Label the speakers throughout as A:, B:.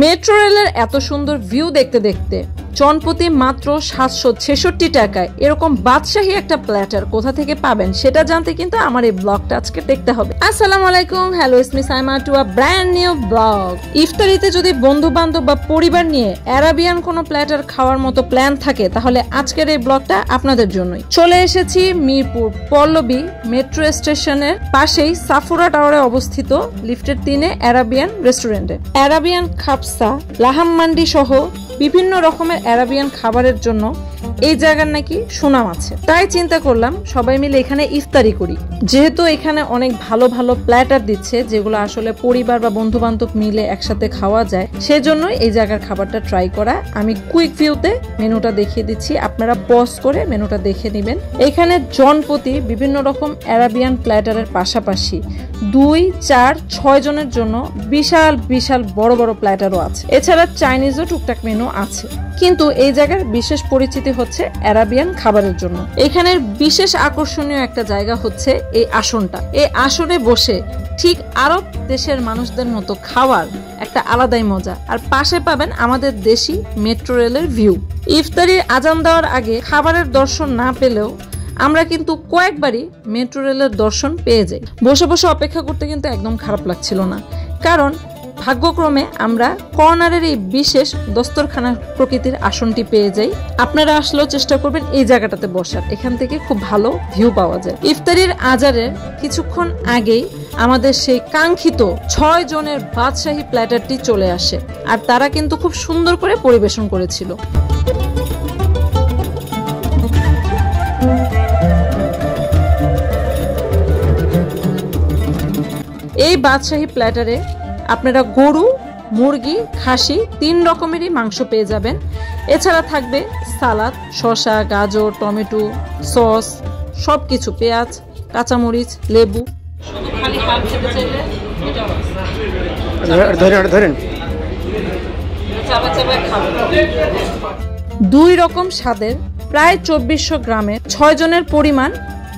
A: Metro রেলের এত সুন্দর ভিউ দেখতে দেখতে জনপ্রতি মাত্র 766 টাকায় এরকম বাদশাহী একটা প্ল্যাটার কোথা থেকে পাবেন সেটা জানতে কিন্তু আমার এই ব্লগটা আজকে দেখতে হবে। আসসালামু আলাইকুম, hello, it's me Saima to a brand new blog. ইফতারিতে যদি বন্ধু বান্ধব বা পরিবার নিয়ে অ্যারাবিয়ান কোনো প্ল্যাটার খাওয়ার মতো প্ল্যান থাকে তাহলে আজকের এই ব্লগটা আপনাদের জন্যই। চলে এসেছি মিরপুর পল্লবী মেট্রো স্টেশনের পাশেই সাফুরা টাওয়ারে অবস্থিত লিফটের 3-এ অ্যারাবিয়ান রেস্টুরেন্টে। অ্যারাবিয়ান খাপসা, লাহাম মান্ডি সহ বিভিন্ন রকমের অ্যারাবিয়ান খাবারের জন্য এই জায়গার নাকি সুনাম আছে। তাই চিন্তা করলাম সবাই মিলে এখানে ইফতারি করি। যেহেতু এখানে অনেক ভালো ভালো প্ল্যাটার দিচ্ছে যেগুলো আসলে পরিবার বা বন্ধু বান্ধব মিলে একসাথে খাওয়া যায়, সেজন্যই এই জায়গার খাবারটা ট্রাই করা। আমি কুইক ভিউতে মেনুটা দেখিয়ে দিচ্ছি, আপনারা পজ করে মেনুটা দেখে নেবেন। এখানে জনপ্রতি বিভিন্ন রকম অ্যারাবিয়ান প্ল্যাটারের পাশাপাশি 2, 4, 6 জনের জন্য বিশাল বিশাল বড় বড় প্ল্যাটারও আছে। এছাড়া চাইনিজও টুকটাক মেনু আছে, কিন্তু এই জায়গার বিশেষ পরিচিতি হচ্ছে অ্যারাবিয়ান খাবারের জন্য। এখানের বিশেষ আকর্ষণীয় একটা জায়গা হচ্ছে এই আসনটা। এই আসনে বসে ঠিক আরব দেশের মানুষদের মতো খাওয়ার একটা আলাদাই মজা। আর পাশে পাবেন আমাদের দেশি মেট্রো রেলের ভিউ। ইফতারির আজান দেওয়ার আগে খাবারের দর্শন না পেলেও আমরা কিন্তু কয়েকবারই মেট্রো রেলের দর্শন পেয়ে যাই। বসে বসে অপেক্ষা করতে কিন্তু একদম খারাপ লাগছিল না, কারণ ভাগ্যক্রমে আমরা কর্নারের এই বিশেষ দস্তরখানা প্রকৃতির আসনটি পেয়ে যাই। আপনারা আসলেও চেষ্টা করবেন এই জায়গাটাতে বসার, এখান থেকে খুব ভালো ভিউ পাওয়া যায়। ইফতারির আজানের কিছুক্ষণ আগেই আমাদের সেই কাঙ্ক্ষিত 6 জনের বাদশাহী প্ল্যাটারটি চলে আসে, আর তারা কিন্তু খুব সুন্দর করে পরিবেশন করেছিল। এই বাদশাহী প্ল্যাটারে আপনারা গরু, মুরগি, খাসি 3 রকমেরই মাংস পেয়ে যাবেন। এছাড়া থাকবে সালাদ, শসা, গাজর, টমেটো, সস, সবকিছু, পেঁয়াজ, কাঁচামরিচ, লেবু। খালি হাত খেতে চাইলে ধরেন 2 রকম স্বাদের প্রায় 2400 গ্রামের 6 জনের পরিমাণ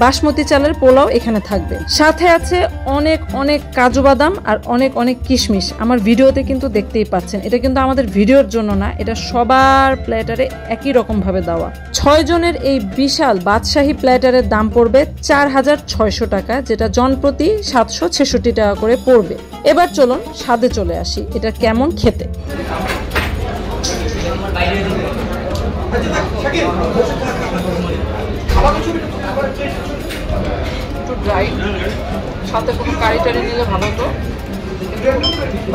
A: বাসমতি চালের পোলাও এখানে থাকবে। সাথে আছে অনেক অনেক কাজু বাদাম আর অনেক অনেক কিশমিশ। আমার ভিডিওতে কিন্তু দেখতেই পাচ্ছেন, এটা কিন্তু আমাদের ভিডিওর জন্য না, এটা সবার প্ল্যাটারে একই রকম ভাবে দেওয়া। 6 জনের এই বিশাল বাদশাহী প্ল্যাটারের দাম পড়বে 4600 টাকা, যেটা জনপ্রতি 766 টাকা করে পড়বে। এবার চলুন স্বাদে চলে আসি এটা কেমন খেতে। একটু ড্রাই, সাথে কোনো কারি টারি নিলে ভালো হতো।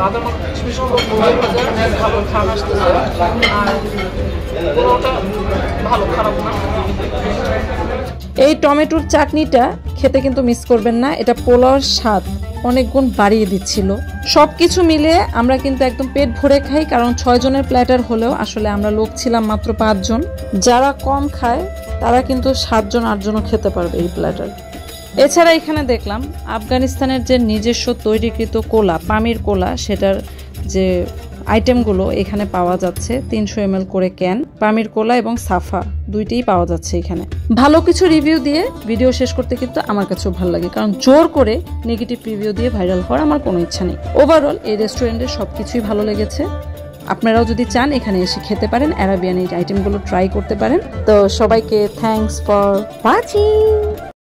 A: বাদাম ভালো খান আসতেছে, আর পুরোটা ভালো, খারাপ না। এই টমেটোর চাটনিটা খেতে কিন্তু মিস করবেন না, এটা পোলাওর স্বাদ অনেক গুণ বাড়িয়ে দিচ্ছিল। সবকিছু মিলিয়ে আমরা কিন্তু একদম পেট ভরে খাই, কারণ 6 জনের প্ল্যাটার হলেও আসলে আমরা লোক ছিলাম মাত্র 5 জন। যারা কম খায় তারা কিন্তু 7 জন 8 জনও খেতে পারবে এই প্ল্যাটার। এছাড়া এখানে দেখলাম আফগানিস্তানের যে নিজস্ব তৈরিকৃত কোলা, পামির কোলা, সেটার যে আইটেমগুলো এখানে পাওয়া যাচ্ছে। 300 ml করে ক্যান পামির কোলা এবং সাফা দুইটাই পাওয়া যাচ্ছে এখানে। ভালো কিছু রিভিউ দিয়ে ভিডিও শেষ করতে কিন্তু আমার কাছেও ভালো লাগে, কারণ জোর করে নেগেটিভ রিভিউ দিয়ে ভাইরাল হওয়ার আমার কোনো ইচ্ছা নেই। ওভারঅল এই রেস্টুরেন্টের সবকিছুই ভালো লেগেছে। আপনারাও যদি চান এখানে এসে খেতে পারেন, অ্যারাবিয়ান এই আইটেমগুলো ট্রাই করতে পারেন। তো সবাইকে থ্যাঙ্কস ফর ওয়াচিং।